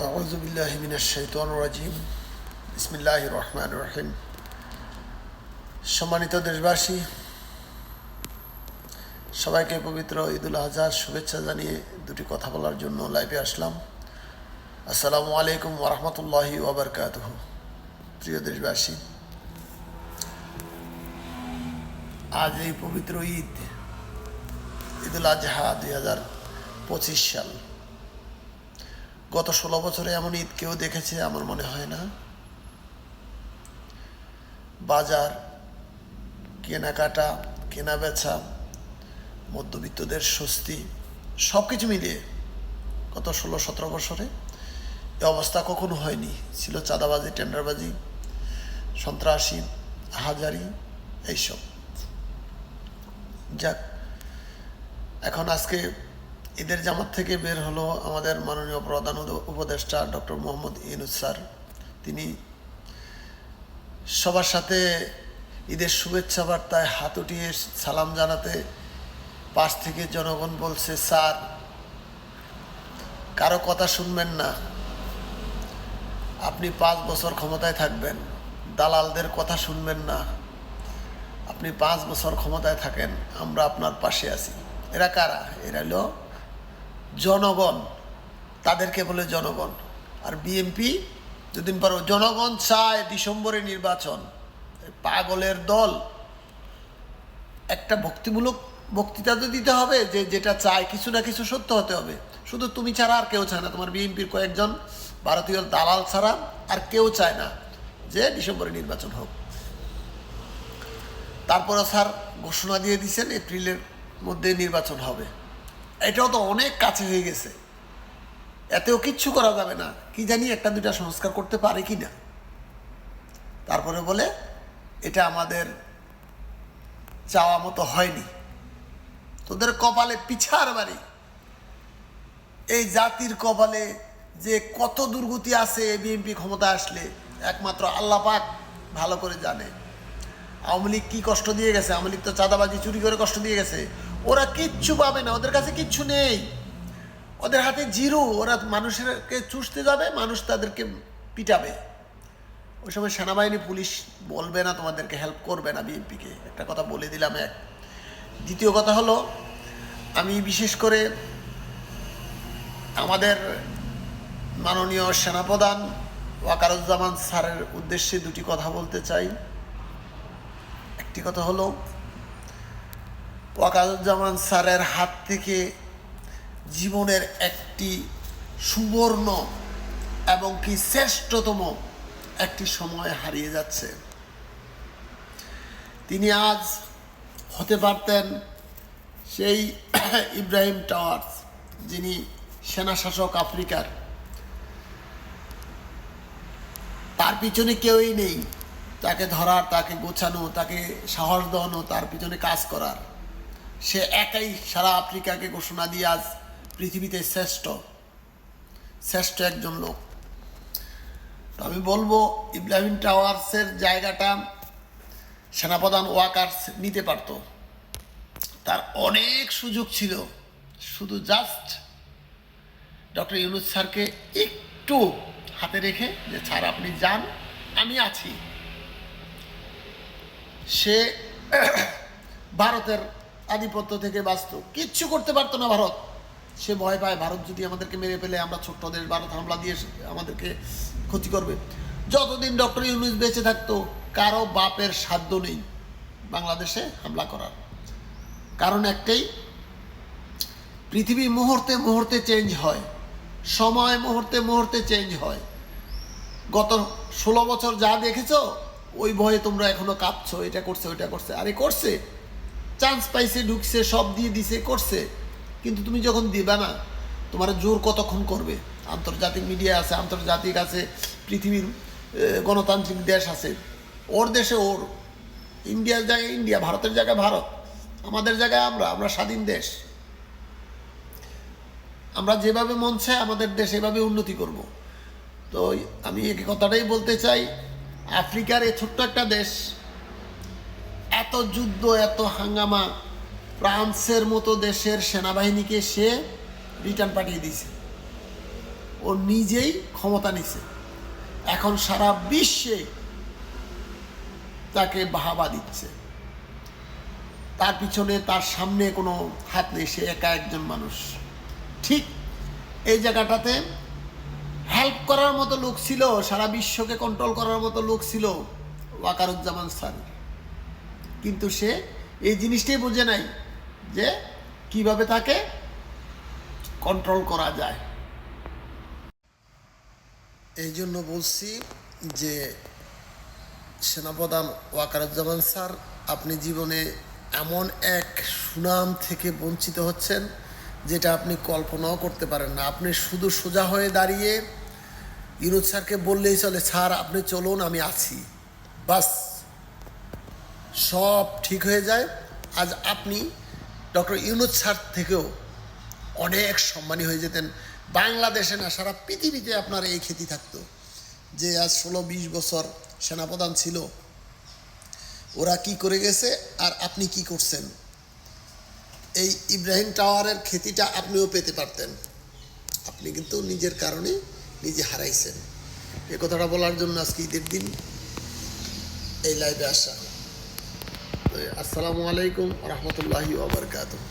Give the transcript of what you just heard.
আউযু বিল্লাহি মিনাশ শাইতানির রাজিম। বিসমিল্লাহির রহমানির রহিম। সম্মানিত দেশবাসী, সবাইকে পবিত্র ঈদুল আজহার শুভেচ্ছা জানিয়ে দুটি কথা বলার জন্য লাইভে আসলাম। আসসালামু আলাইকুম ওয়া রাহমাতুল্লাহি ওয়া বারাকাতুহু। প্রিয় দেশবাসী, আজ এই পবিত্র ঈদুল আজহা 2025 সাল। গত 16 বছরে এমন ঈদ কেউ দেখেছে আমার মনে হয় না। বাজার, কেনাকাটা, কেনা বেচা, মধ্যবিত্তদের স্বস্তি, সব কিছু মিলিয়ে গত 16-17 বছরে এ অবস্থা কখনো হয়নি। ছিল চাঁদাবাজি, টেন্ডারবাজি, সন্ত্রাসী, হাজারি, এইসব। যাক, এখন আজকে ঈদের জামাত থেকে বের হলো আমাদের মাননীয় প্রধান উপদেষ্টা ডক্টর মোহাম্মদ ইউনূস স্যার। তিনি সবার সাথে ঈদের শুভেচ্ছা বার্তায় হাত উঠিয়ে সালাম জানাতে পাশ থেকে জনগণ বলছে, স্যার কারো কথা শুনবেন না, আপনি 5 বছর ক্ষমতায় থাকবেন, দালালদের কথা শুনবেন না, আপনি 5 বছর ক্ষমতায় থাকেন, আমরা আপনার পাশে আছি। এরা কারা? এরা হলো জনগণ, তাদেরকে বলে জনগণ। আর বিএনপি দুদিন পর জনগণ চায় ডিসেম্বরে নির্বাচন। পাগলের দল। একটা ভক্তিমূলক বক্তৃতা তো দিতে হবে যে যেটা চায় কিছু না কিছু সত্য হতে হবে। শুধু তুমি ছাড়া আর কেউ চায় না, তোমার বিএনপির কয়েকজন ভারতীয় দালাল ছাড়া আর কেউ চায় না যে ডিসেম্বরে নির্বাচন হোক। তারপরে স্যার ঘোষণা দিয়ে দিয়েছেন এপ্রিলের মধ্যে নির্বাচন হবে। এটাও তো অনেক কাছে হয়ে গেছে, এতেও কিচ্ছু করা যাবে না। কি জানি একটা দুটা সংস্কার করতে পারে কি না। তারপরে বলে এটা আমাদের চাওয়া মতো হয়নি। তোদের কপালে পিছার বাড়ি। এই জাতির কপালে যে কত দুর্গতি আছে বিএনপি ক্ষমতা আসলে একমাত্র আল্লাহ পাক ভালো করে জানে। আওয়ামী লীগ কী কষ্ট দিয়ে গেছে। আওয়ামী লীগ তো চাঁদাবাজি চুরি করে কষ্ট দিয়ে গেছে। ওরা কিচ্ছু পাবে না, ওদের কাছে কিচ্ছু নেই, ওদের হাতে জিরো। ওরা মানুষকে চুষতে যাবে, মানুষ তাদেরকে পিটাবে। ওই সময় সেনাবাহিনী পুলিশ বলবে না, তোমাদেরকে হেল্প করবে না বিএনপিকে। একটা কথা বলে দিলাম। এক দ্বিতীয় কথা হলো, আমি বিশেষ করে আমাদের মাননীয় সেনাপ্রধান ওয়াকারুজ্জামান স্যারের উদ্দেশ্যে দুটি কথা বলতে চাই। একটি কথা হলো, ওয়াকারুজ্জামান স্যারের হাত থেকে জীবনের একটি সুবর্ণ এবং কি শ্রেষ্ঠতম একটি সময় হারিয়ে যাচ্ছে। তিনি আজ হতে পারতেন সেই ইব্রাহিম টাওয়ার্স, যিনি সেনা শাসক আফ্রিকার। তার পিছনে কেউই নেই তাকে ধরার, তাকে গোছানো, তাকে সাহস দেওয়ানো, তার পিছনে কাজ করার। সে একাই সারা আফ্রিকাকে ঘোষণা দিয়ে আজ পৃথিবীতে শ্রেষ্ঠ একজন লোক। তো আমি বলবো, ইব্রাহিম টাওয়ার্সের জায়গাটা সেনাপ্রধান ওয়াকার নিতে পারত। তার অনেক সুযোগ ছিল, শুধু জাস্ট ডক্টর ইউনূস স্যারকে একটু হাতে রেখে যে স্যার আপনি যান, আমি আছি। সে ভারতের আধিপত্য থেকে বাঁচত, কিচ্ছু করতে পারতো না ভারত। সে ভয় পায়, ভারত যদি আমাদেরকে মেরে ফেলে, আমরা ছোট্ট দেশ, ভারত হামলা দিয়ে আমাদেরকে ক্ষতি করবে। যতদিন ডক্টর ইউনূস বেঁচে থাকতো, কারো বাপের সাধ্য নেই বাংলাদেশে হামলা করার। কারণ একটাই, পৃথিবী মুহূর্তে মুহূর্তে চেঞ্জ হয়, সময় মুহূর্তে মুহূর্তে চেঞ্জ হয়। গত 16 বছর যা দেখেছো, ওই ভয়ে তোমরা এখনো কাঁপছো, এটা করছে ওইটা করছে। আরে করছে, চান্স পাইছে, ঢুকছে, সব দিয়ে দিছে, করছে। কিন্তু তুমি যখন দিবা না, তোমার জোর কতক্ষণ করবে? আন্তর্জাতিক মিডিয়া আছে, আন্তর্জাতিক আছে, পৃথিবীর গণতান্ত্রিক দেশ আছে। ওর দেশে ওর, ইন্ডিয়ার জায়গায় ইন্ডিয়া, ভারতের জায়গায় ভারত, আমাদের জায়গায় আমরা স্বাধীন দেশ। আমরা যেভাবে মন চায় আমাদের দেশ এভাবে উন্নতি করব। তো আমি এই কথাটাই বলতে চাই, আফ্রিকার এই ছোট্ট একটা দেশ, এত যুদ্ধ, এত হাঙ্গামা, ফ্রান্সের মতো দেশের সেনাবাহিনীকে সে রিটার্ন পাঠিয়ে দিয়েছে। ও নিজেই ক্ষমতা নিছে, এখন সারা বিশ্বে তাকে বাহাবা দিচ্ছে। তার পিছনে তার সামনে কোনো হাত নেই, সে একা একজন মানুষ। ঠিক এই জায়গাটাতে হেল্প করার মতো লোক ছিল, সারা বিশ্বকে কন্ট্রোল করার মতো লোক ছিল ওয়াকারুজ্জামান স্যার, কিন্তু সে এই জিনিসটাই বোঝে নাই যে কিভাবে তাকে কন্ট্রোল করা যায়। এই জন্য বলছি যে সেনাপ্রধান ওয়াকারুজ্জামান স্যার, আপনি জীবনে এমন এক সুনাম থেকে বঞ্চিত হচ্ছেন যেটা আপনি কল্পনাও করতে পারেন না। আপনি শুধু সোজা হয়ে দাঁড়িয়ে ইউনূস স্যারকে বললেই চলে, স্যার আপনি চলুন, আমি আছি, বাস সব ঠিক হয়ে যায়। আজ আপনি ডক্টর ইউনূস স্যার থেকেও অনেক সম্মানী হয়ে যেতেন। বাংলাদেশে না, সারা পৃথিবীতে আপনার এই খ্যাতি থাকতো যে আজ 16-20 বছর সেনাপ্রধান ছিল, ওরা কি করে গেছে আর আপনি কি করছেন। এই ইব্রাহিম টাওয়ারের খ্যাতিটা আপনিও পেতে পারতেন, আপনি কিন্তু নিজের কারণে নিজে হারাইছেন। এ কথাটা বলার জন্য আজকে ঈদের দিন এই লাইভে আসা। আসসালামু আলাইকুম রহমতুল্লাহি ওয়া বারাকাতুহু।